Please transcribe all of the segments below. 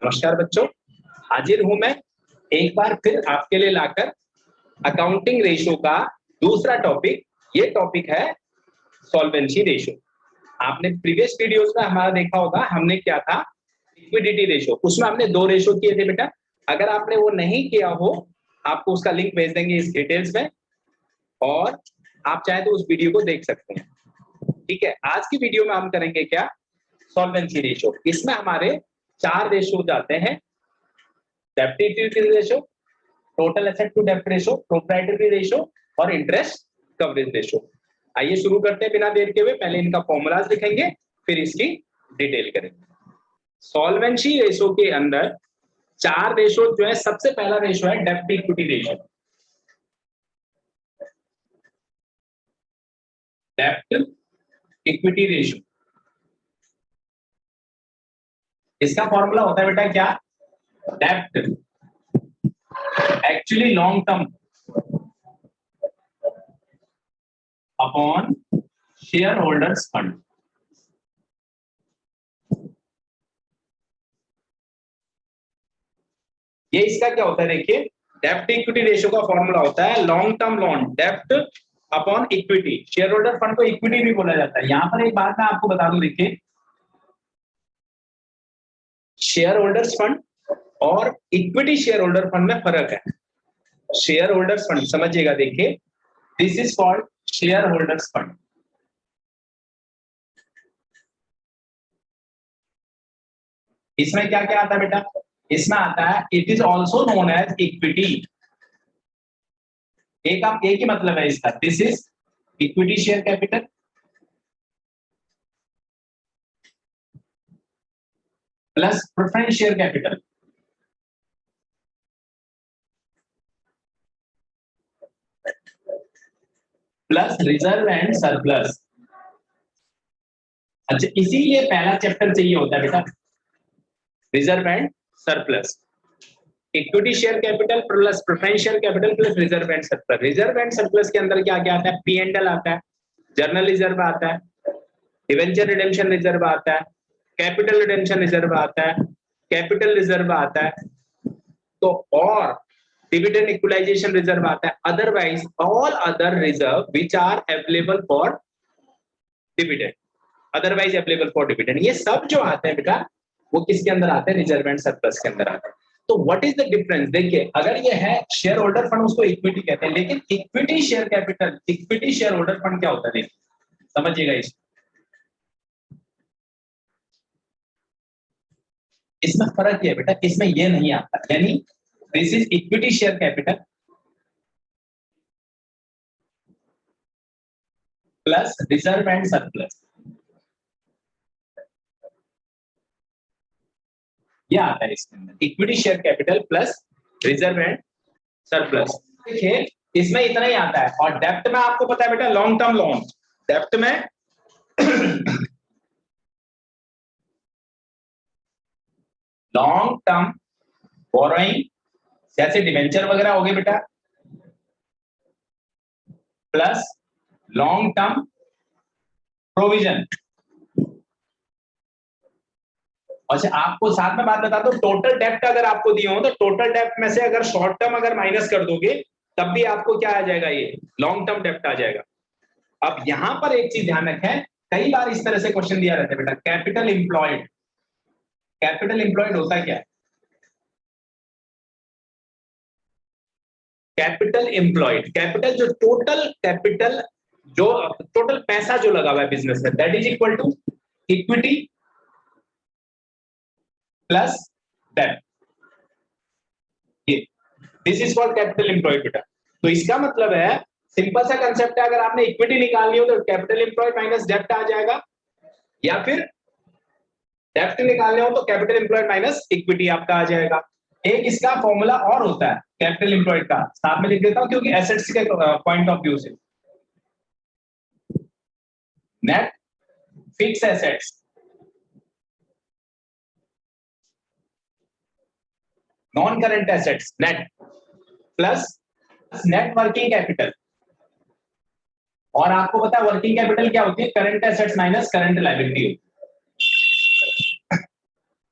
नमस्कार बच्चों, हाजिर हूं मैं एक बार फिर आपके लिए लाकर अकाउंटिंग रेशो का दूसरा टॉपिक। ये टॉपिक है सॉल्वेंसी रेशो। आपने प्रीवियस वीडियोस में हमारा देखा होगा, हमने क्या था लिक्विडिटी रेशो, उसमें हमने 2 रेशो किए थे बेटा। अगर आपने वो नहीं किया हो, आपको उसका लिंक भेज देंगे इस डिटेल्स में, और आप चाहे तो उस वीडियो को देख सकते हैं। ठीक है, आज की वीडियो में हम करेंगे क्या, सॉल्वेंसी रेशो। इसमें हमारे 4 रेशो जाते हैं, डेब्ट equity ratio, total asset to डेब्ट रेशो, प्रोप्राइटरी रेशो और इंटरेस्ट कवरेज रेशो। आइए शुरू करते हैं बिना देर के हुए। पहले इनका फॉर्मूलाज लिखेंगे, फिर इसकी डिटेल करेंगे। सॉल्वेंसी रेशो के अंदर 4 रेशो जो है, सबसे पहला रेशो है डेब्ट इक्विटी रेशो। डेब्ट इक्विटी रेशो, इसका फॉर्मूला होता है बेटा क्या, डेब्ट actually long term upon share holders fund. ये इसका क्या होता है, देखिए डेब्ट इक्विटी रेशो का फॉर्मूला होता है लॉन्ग टर्म लोन डेब्ट upon equity. Share holder fund को इक्विटी भी बोला जाता है। यहां पर एक बात मैं आपको बता दूं, देखिए शेयर होल्डर्स फंड और इक्विटी शेयर होल्डर फंड में फर्क है। शेयर होल्डर्स फंड समझिएगा, देखिए this is called share holders fund. इसमें क्या क्या आता है बेटा, इसमें आता है it is also known as equity. एक ही मतलब है इसका, this is equity share capital plus preference share capital plus reserve and surplus. अच्छा, इसीलिए पहला चैप्टर चाहिए होता है बेटा, reserve and surplus. Equity share capital plus preference share capital plus reserve and surplus. Reserve and surplus के अंदर क्या क्या आता है, P&L आता है, जर्नल रिजर्व आता है, डिवेंचर रिडेम्पशन रिजर्व आता है, कैपिटल रिडेम्पशन रिजर्व आता है, कैपिटल रिजर्व आता है, तो और डिविडेंड इक्वलाइजेशन रिजर्व आता है। Otherwise all other reserve which are available for dividend, otherwise available for dividend, ये सब जो आते हैं बेटा वो किसके अंदर आते हैं, रिजर्व एंड सरप्लस के अंदर आते हैं। तो व्हाट इज द डिफरेंस, देखिए अगर ये है शेयर होल्डर फंड, उसको इक्विटी कहते हैं, लेकिन equity share capital, equity share holder fund क्या होता है, देखिए समझिएगा इसमें फर्क है बेटा, इसमें ये नहीं आता। यानी this is equity share capital plus reserve and surplus, ये आता है इसके अंदर, equity share capital plus reserve and surplus. देखिए इसमें इतना ही आता है। और डेब्ट में आपको पता है बेटा लॉन्ग टर्म लोन, डेब्ट में लॉन्ग टर्म बोरोइंग जैसे डिवेंचर वगैरह हो गए बेटा, प्लस लॉन्ग टर्म प्रोविजन। अच्छा, आपको साथ में बात बता दो, टोटल डेब्ट अगर आपको दिए हो तो टोटल डेब्ट में से अगर शॉर्ट टर्म अगर माइनस कर दोगे तब भी आपको क्या आ जाएगा, ये लॉन्ग टर्म डेब्ट आ जाएगा। अब यहां पर एक चीज ध्यान रखें, कई बार इस तरह से क्वेश्चन दिया रहता है बेटा, कैपिटल एम्प्लॉयड। कैपिटल एम्प्लॉयड होता क्या है, कैपिटल एम्प्लॉयड, कैपिटल जो टोटल कैपिटल, जो टोटल पैसा जो लगा हुआ है बिजनेस में, that is equal to equity plus डेब्ट। This is called capital employed बेटा। तो इसका मतलब है, सिंपल सा कंसेप्ट है, अगर आपने इक्विटी निकालनी हो तो कैपिटल एम्प्लॉयड माइनस डेब्ट आ जाएगा, या फिर डेब्ट निकालने हो तो कैपिटल एम्प्लॉयड माइनस इक्विटी आपका आ जाएगा। एक इसका फॉर्मूला और होता है कैपिटल एम्प्लॉयड का, साथ में लिख देता हूं क्योंकि एसेट्स के पॉइंट ऑफ व्यू से, net fix assets non current assets net plus net working capital. और आपको पता है वर्किंग कैपिटल क्या होती है, current assets minus current liability.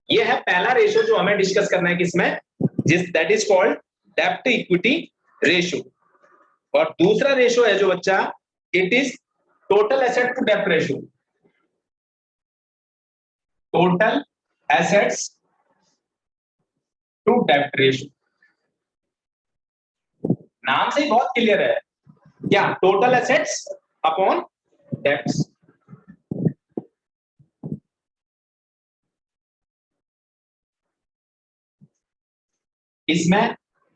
ये है पहला रेशो जो हमें डिस्कस करना है किसमें, जिस दैट इज कॉल्ड डेब्ट टू इक्विटी रेशो। और दूसरा रेशो है जो बच्चा, it is total asset to डेब्ट रेशो। टोटल एसेट्स टू डेब्ट रेशो, नाम से ही बहुत क्लियर है क्या, टोटल एसेट्स अपॉन डेब्ट्स। इसमें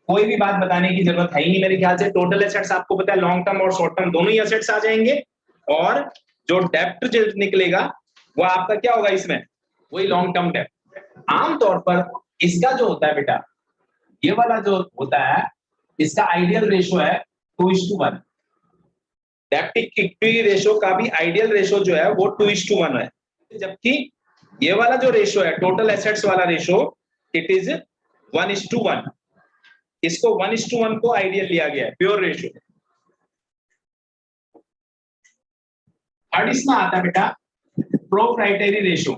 कोई भी बात बताने की जरूरत है ही नहीं मेरे ख्याल से। टोटल एसेट्स आपको पता है लॉन्ग टर्म और शॉर्ट टर्म दोनों ही एसेट्स आ जाएंगे, और जो डेब्ट जो निकलेगा वो आपका क्या होगा इसमें, वही लॉन्ग टर्म डेब्ट। आमतौर पर इसका जो होता है बेटा, ये वाला जो होता है इसका आइडियल रेशो है 2:1। डेब्ट इक्विटी रेशो का भी आइडियल रेशो जो है वो 2:1 है, जबकि ये वाला जो रेशो है टोटल एसेट्स वाला रेशो, इट इज 1:1। इसको 1:1 को आइडियल लिया गया है, प्योर रेशो। थर्ड इसमें आता है बेटा proprietary ratio.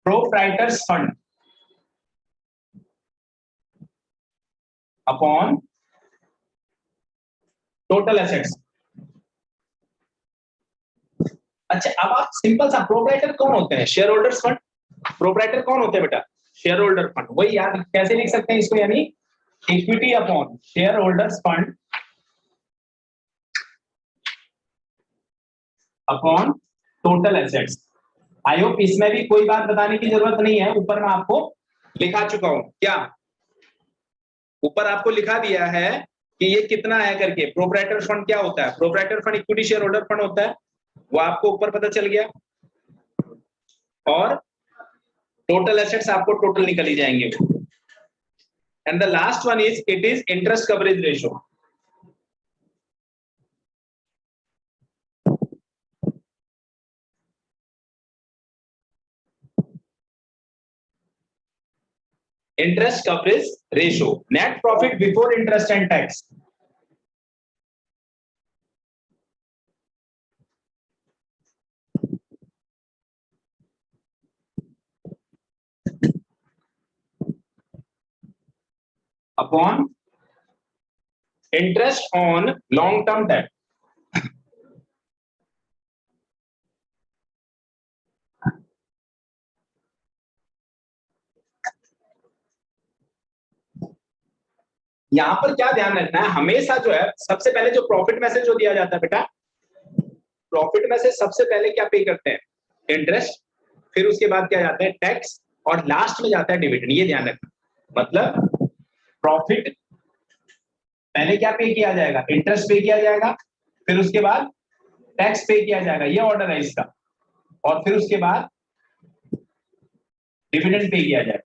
Proprietors fund upon total assets. अच्छा, अब आप सिंपल सा, प्रोप्राइटर कौन होते हैं, शेयर होल्डर्स फंड। प्रोप्राइटर कौन होते हैं बेटा, शेयर होल्डर फंड। वही याद कैसे लिख सकते हैं इसको, यानी equity upon share holders fund upon total assets. I hope इसमें भी कोई बात बताने की जरूरत नहीं है, ऊपर मैं आपको लिखा चुका हूं क्या, ऊपर आपको लिखा दिया है कि ये कितना है करके। प्रोप्राइटर फंड क्या होता है, proprietor fund equity share holder fund होता है, वो आपको ऊपर पता चल गया। और टोटल एसेट्स आपको टोटल निकल ही जाएंगे। And the last one is, it is interest coverage ratio. Interest coverage ratio, net profit before interest and tax. Upon interest on long term debt. यहां पर क्या ध्यान रखना है, हमेशा जो है सबसे पहले जो प्रॉफिट में से जो दिया जाता है बेटा, प्रॉफिट में से सबसे पहले क्या पे करते हैं, इंटरेस्ट, फिर उसके बाद क्या जाता है टैक्स, और लास्ट में जाता है डिविडेंड। ये ध्यान रखना, मतलब प्रॉफिट पहले क्या पे किया जाएगा, इंटरेस्ट पे किया जाएगा, फिर उसके बाद टैक्स पे किया जाएगा, ये ऑर्डर है इसका, और फिर उसके बाद डिविडेंड पे किया जाएगा।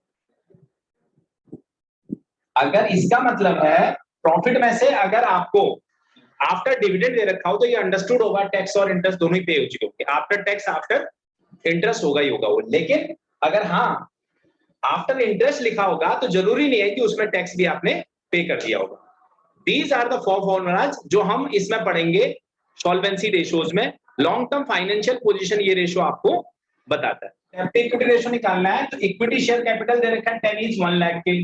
अगर इसका मतलब है प्रॉफिट में से अगर आपको आफ्टर डिविडेंड दे रखा हो तो ये अंडरस्टूड होगा टैक्स और इंटरेस्ट दोनों ही पे हो चुके होंगे, आफ्टर टैक्स आफ्टर इंटरेस्ट होगा ही होगा वो। लेकिन अगर हाँ आफ्टर इंटरेस्ट लिखा होगा तो जरूरी नहीं है कि उसमें टैक्स भी आपने पे कर दिया होगा। दीज आर द 4 फॉर्मूलाज जो हम इसमें पढ़ेंगे सॉल्वेंसी रेशियोज में। लॉन्ग टर्म फाइनेंशियल पोजीशन ये रेशियो आपको बताता है। डेब्ट इक्विटी रेशियो निकालना है तो इक्विटी शेयर कैपिटल दे रखा है 10 ईच 1 लाख के,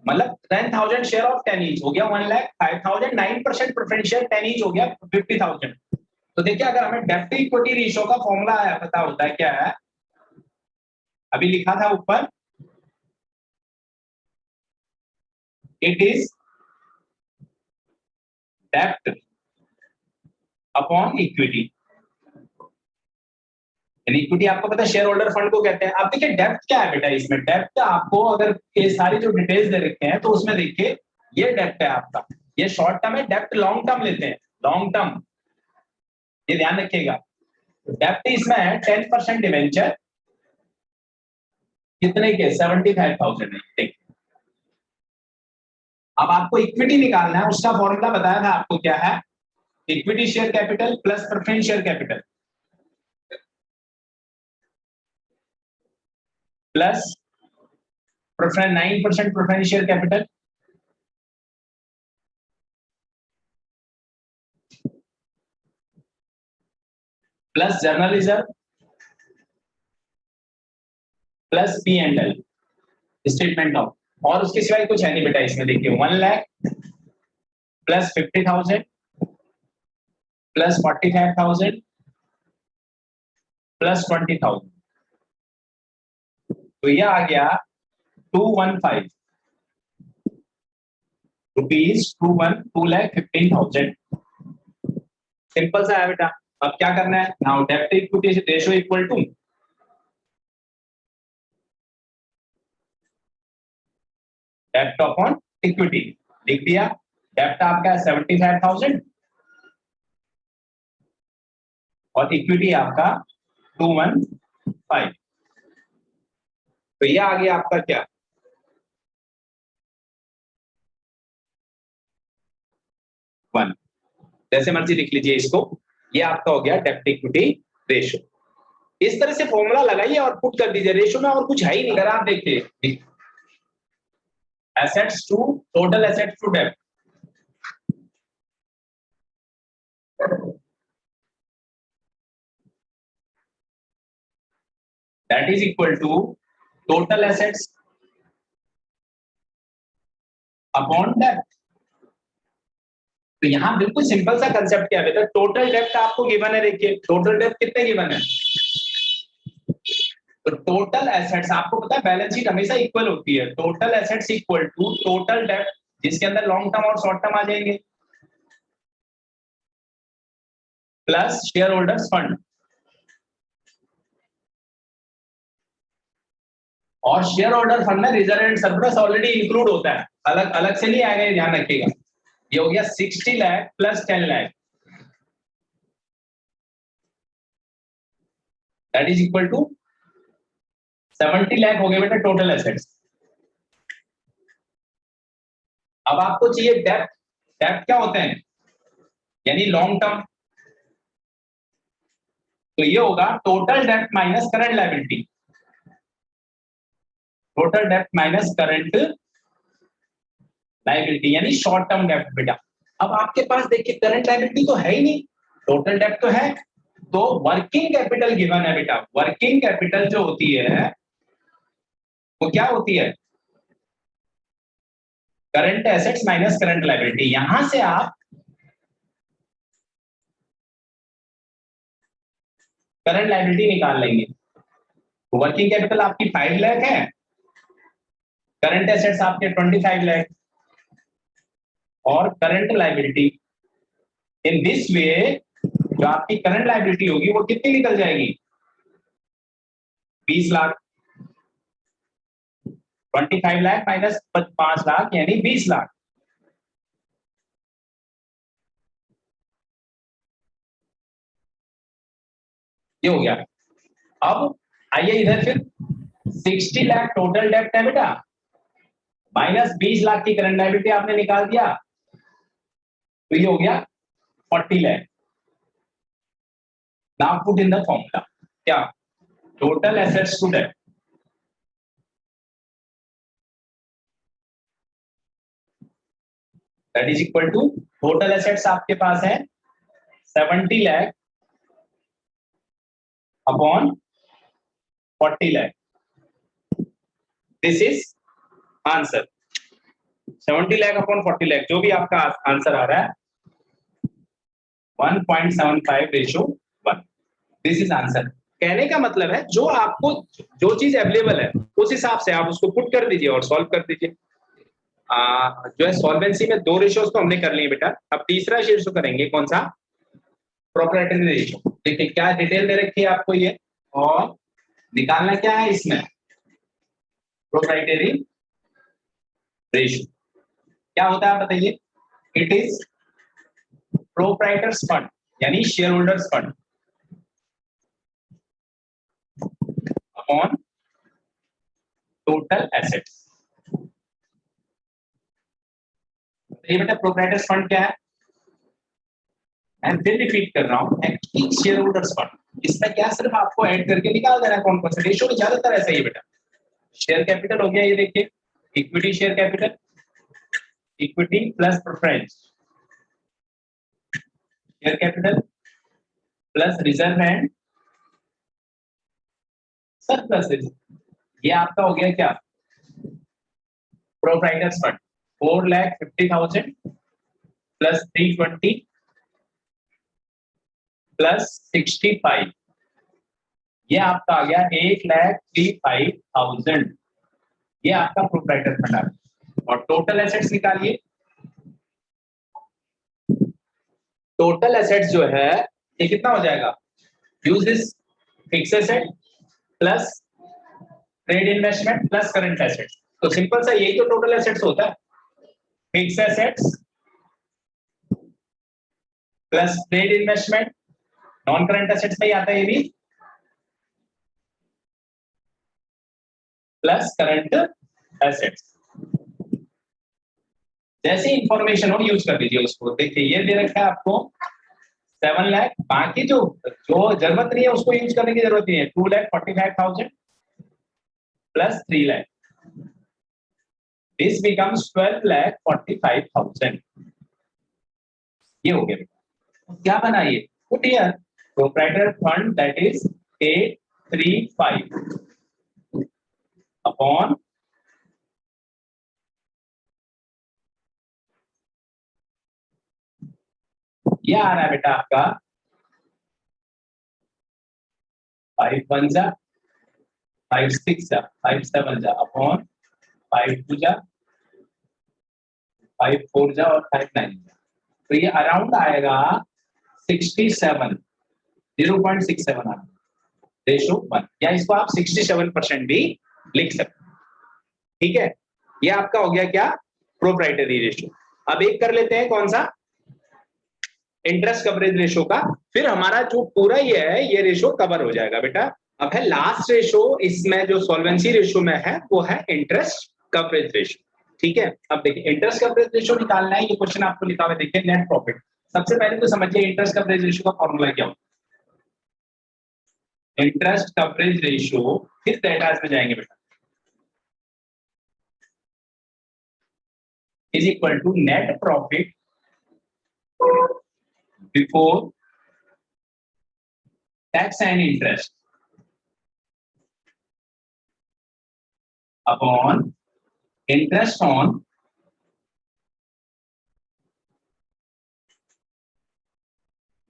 मतलब 10,000 शेयर ऑफ 10 ईच हो गया 1 लाख, 5,000 9% प्रेफरेंस शेयर 10 ईच हो गया 50,000। तो देखिए अगर हमें डेब्ट इक्विटी रेशियो का फॉर्मूला पता होता है, क्या है अभी लिखा था ऊपर, इट इज डेब्ट अपॉन इक्विटी। इक्विटी आपको पता है शेयर होल्डर फंड को कहते हैं। अब देखिए डेब्ट क्या है बेटा, इसमें डेब्ट आपको अगर ये सारी जो डिटेल्स दे रखे हैं तो उसमें देखिए ये डेब्ट है आपका, ये शॉर्ट टर्म है, डेब्ट लॉन्ग टर्म लेते हैं, लॉन्ग टर्म, ये ध्यान रखिएगा। डेब्ट इसमें है 10% डिवेंचर, कितने के 75,000 है, ठीक। अब आपको इक्विटी निकालना है, उसका फॉर्मूला बताया था आपको, क्या है, equity share capital plus preference share capital plus 9% preference share capital plus general reserve plus P and L statement of, और उसके सिवाय कुछ है नहीं बेटा इसमें। देखिए 1 लाख प्लस 50,000 प्लस 45,000 प्लस 20,000, तो यह आ गया 215 रुपीज 2,15,000। सिंपल सा है बेटा। अब क्या करना है, नाउ डेब्ट इक्विटी रेशियो इक्वल टू डेब्ट अपॉन इक्विटी। लिख दिया, डेब्ट आपका 75,000 और इक्विटी आपका 215, तो ये आ गया आपका क्या, 1। जैसे मर्जी लिख लीजिए इसको, ये आपका हो गया डेब्ट इक्विटी रेशियो। इस तरह से फॉर्मूला लगाइए और पुट कर दीजिए। रेशियो में और कुछ है ही नहीं। अगर आप देखिए assets to total assets to डेब्ट, that is equal to total assets upon debt। तो यहां बिल्कुल सिंपल सा कंसेप्ट क्या है, टोटल डेब्ट आपको गिवन है। देखिए टोटल डेब्ट कितने गिवन है, तो टोटल एसेट्स आपको पता है बैलेंस शीट हमेशा इक्वल होती है। Total assets equal to total डेब्ट, जिसके अंदर लॉन्ग टर्म और शॉर्ट टर्म आ जाएंगे, प्लस शेयर होल्डर्स फंड। और शेयर होल्डर फंड में reserve and surplus already include होता है, अलग अलग से नहीं आएगा, ध्यान रखिएगा। ये हो गया 60 lakh plus 10 lakh, that is equal to 70 lakh हो गए बेटा टोटल एसेट्स। अब आपको चाहिए डेब्ट। डेब्ट क्या होते हैं, यानी लॉन्ग टर्म। तो ये होगा टोटल डेब्ट माइनस करंट लायबिलिटी, टोटल डेब्ट माइनस करंट लायबिलिटी यानी शॉर्ट टर्म डेब्ट बेटा। अब आपके पास देखिए करंट लायबिलिटी तो है ही नहीं, टोटल डेब्ट तो है, तो वर्किंग कैपिटल गिवन है बेटा। वर्किंग कैपिटल जो होती है वो क्या होती है, current assets minus current liability. यहां से आप करंट लायबिलिटी निकाल लेंगे। वर्किंग कैपिटल आपकी 5 लाख है, करंट एसेट्स आपके 25 लाख, और current liability in this way जो आपकी करंट लायबिलिटी होगी वो कितनी निकल जाएगी, 20 लाख। 25 लाख माइनस 5 लाख यानी 20 लाख। ये हो गया। अब आइए इधर फिर 60 लाख टोटल डेब्ट है बेटा, माइनस 20 लाख की करंट लायबिलिटी आपने निकाल दिया, तो ये हो गया 40 lakh. Now put in the formula क्या, टोटल एसेट्स टू डेब्ट, that is equal to total assets आपके पास है 70 lakh upon 40 lakh. This is answer 70 lakh upon 40 lakh, जो भी आपका आंसर आ रहा है 1.75 रेशो 1। This is answer. कहने का मतलब है जो आपको जो चीज अवेलेबल है उस हिसाब से आप उसको पुट कर दीजिए और सॉल्व कर दीजिए। जो है सॉल्वेंसी में 2 रेशियोज तो हमने कर लिए बेटा, अब तीसरा रेशियो करेंगे, कौन सा, प्रोप्राइटरी रेशियो। देखिए क्या डिटेल दे रखी है आपको ये, और निकालना क्या है इसमें, प्रोप्राइटरी रेशियो क्या होता है बताइए। इट इज प्रोप्राइटर्स फंड यानी share holders fund upon total assets. ये बेटा प्रोप्राइटर्स फंड क्या है, मैं फिर रिपीट कर रहा हूं, एक्चुअली शेयर होल्डर्स फंड। इसमें क्या सिर्फ आपको ऐड करके निकाल देना है कौन कौन सा रेशियो, ज्यादातर ऐसा ही बेटा। शेयर कैपिटल हो गया, ये देखिए equity share capital, equity plus preference share capital plus reserve and surplus reserve, ये आपका हो गया क्या, प्रोप्राइटर्स फंड 4,50,000 प्लस 320 प्लस 65, ये आपका आ गया 1,35,000, ये आपका प्रोप्राइटर फंड आ गया। और टोटल एसेट्स निकालिए, टोटल एसेट्स जो है ये कितना हो जाएगा, use this fix asset plus trade investment plus current assets, तो सिंपल सा यही तो टोटल एसेट्स होता है, fix assets plus trade investment, non current assets में ही आता है ये भी, प्लस करंट एसेट्स। जैसे इंफॉर्मेशन हो यूज कर लीजिए उसको। देखिए ये दे रखा है आपको 7 लाख, बाकी जो जरूरत नहीं है उसको यूज करने की जरूरत नहीं है। 2,45,000 प्लस 3 लाख, दिस बिकम्स 12,45,000, ये हो गया। क्या बना ये, put here proprietor fund that is 835 upon ये आ रहा है बेटा आपका 5 1 जा 5 6 जा 5 7 जा अपॉन 5 2 जा 5 4 जा और 5 9 जा, तो ये अराउंड आएगा 67, 0.67 आएगा रेशो 1, या इसको आप 67% भी लिख सकते हैं। ठीक है, ये आपका हो गया क्या, प्रोप्राइटरी रेशो। अब एक कर लेते हैं कौन सा, इंटरेस्ट कवरेज रेशो का, फिर हमारा जो पूरा ये है ये रेशो कवर हो जाएगा बेटा। अब है लास्ट रेशो इसमें जो सॉल्वेंसी रेशो में है वो है इंटरेस्ट कवरेज रेशो। ठीक है, अब देखिए इंटरेस्ट कवरेज रेशो निकालना है, ये क्वेश्चन आपको लिखा हुआ है, देखिए नेट प्रॉफिट। सबसे पहले तो समझिए इंटरेस्ट कवरेज रेशो का फॉर्मूला क्या होता है। इंटरेस्ट कवरेज रेशो किस डेटा में जाएंगे बेटा, is equal to net profit before tax and interest upon interest on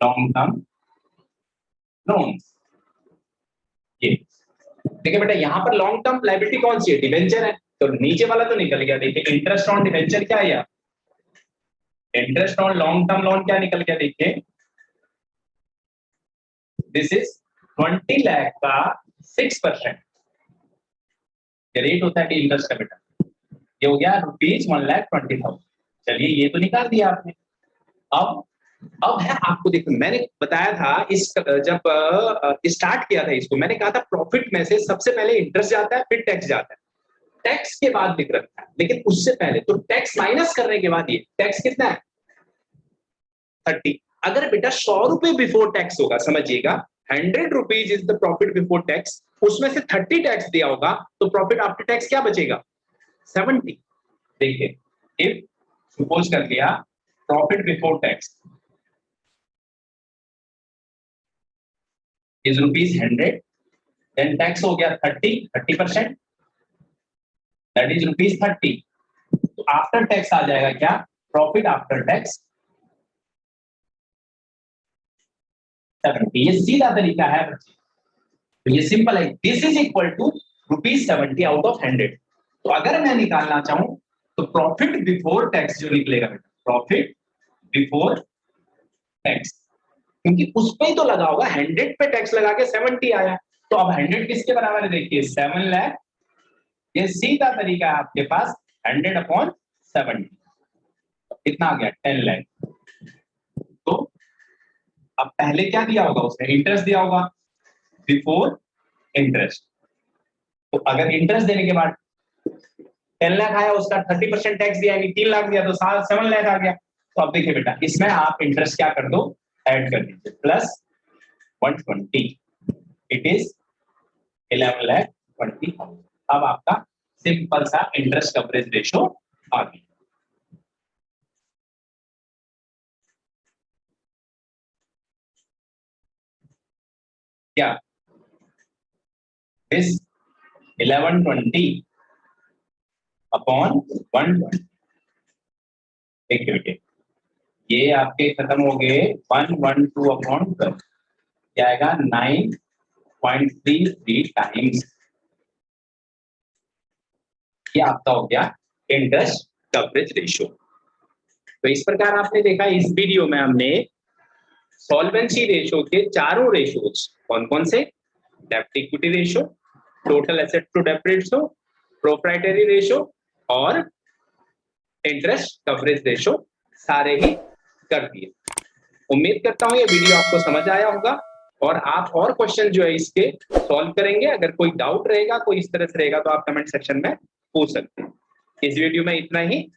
long term loans. ये देखिए बेटा यहाँ पर लॉन्ग टर्म लायबिलिटी कौन सी है, डिबेंचर है, तो नीचे वाला तो निकल गया। देखिए इंटरेस्ट ऑन डिबेंचर क्या है, interest on long term loan क्या निकल गया, देखिए दिस इज 20 लाख का 6%, ये रेट होता है इंटरेस्ट का बेटा, ये हो गया ₹1,20,000। चलिए ये तो निकाल दिया आपने। अब है आपको, देखो मैंने बताया था इस जब स्टार्ट किया था इसको, मैंने कहा था प्रॉफिट में से सबसे पहले इंटरेस्ट जाता है फिर टैक्स जाता है, टैक्स के बाद लिख रखा है, लेकिन उससे पहले तो टैक्स माइनस करने के बाद ये टैक्स कितना है 30। अगर बेटा 100 रुपए बिफोर टैक्स होगा, समझिएगा 100 rupees is the profit before tax, उसमें से 30 टैक्स दिया होगा तो प्रॉफिट आफ्टर टैक्स क्या बचेगा 70। देखिए इफ सपोज कर लिया profit before tax is ₹100, then tax हो गया 30%, दैट इज ₹30। तो आफ्टर टैक्स आ जाएगा क्या, प्रॉफिट आफ्टर टैक्स 70। ये सीधा तरीका है बच्चे, तो ये सिंपल है, this is equal to ₹70 out of 100। तो अगर मैं निकालना चाहूं तो प्रॉफिट बिफोर टैक्स जो निकलेगा बेटा, प्रॉफिट बिफोर टैक्स, क्योंकि उस पे ही तो लगा होगा, 100 पे टैक्स लगा के 70 आया, तो अब 100 किसके बराबर है, देखिए 7 लाख, ये सीधा तरीका है आपके पास 100/70, कितना आ गया 10 लाख। तो अब पहले क्या दिया होगा उसने, इंटरेस्ट दिया होगा बिफोर इंटरेस्ट, तो अगर इंटरेस्ट देने के बाद 10 लाख आया, उसका 30% टैक्स दिया, 3 लाख दिया तो 7 लाख आ गया। तो अब देखिए बेटा इसमें आप इंटरेस्ट क्या कर दो, ऐड कर दीजिए, प्लस 120, इट इज 11,20,000। अब आपका सिंपल सा इंटरेस्ट कवरेज रेशो आ गया। क्या इस 1120 अपॉन 120, देखिए ये आपके खत्म हो गए 112 अपॉन 12, क्या आएगा 9.33 टाइम्स। ये आपका हो गया इंटरेस्ट कवरेज रेशियो। तो इस प्रकार आपने देखा इस वीडियो में हमने सॉल्वेंसी रेशियो के चारों रेशियोज कौन कौन से, डेब्ट equity ratio, total asset to डेब्ट रेशियो, प्रोप्राइटरी रेशियो और इंटरेस्ट कवरेज रेशियो सारे ही कर दिए। उम्मीद करता हूं ये वीडियो आपको समझ आया होगा और आप और क्वेश्चन जो है इसके सॉल्व करेंगे। अगर कोई डाउट रहेगा, कोई इस तरह से रहेगा तो आप कमेंट सेक्शन में पूछ सकते हैं। इस वीडियो में इतना ही,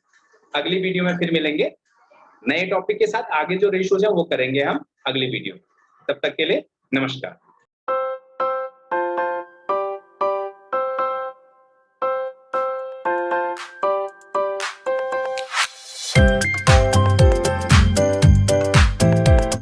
अगली वीडियो में फिर मिलेंगे नए टॉपिक के साथ। आगे जो रेशियोज है वो करेंगे हम अगली वीडियो। तब तक के लिए नमस्कार।